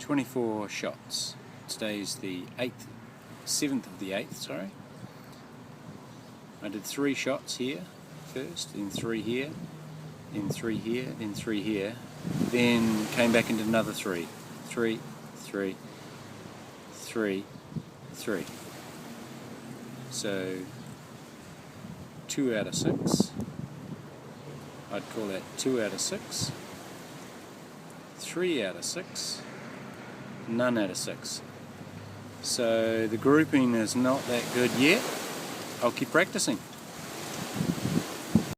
24 shots. Today's the 7th of the 8th, sorry. I did 3 shots here first, then 3 here, then 3 here, then 3 here, then came back into another 3. 3, 3, 3, 3. So 2 out of 6. I'd call that 2 out of 6. 3 out of 6. None out of 6. So the grouping is not that good yet. I'll keep practicing.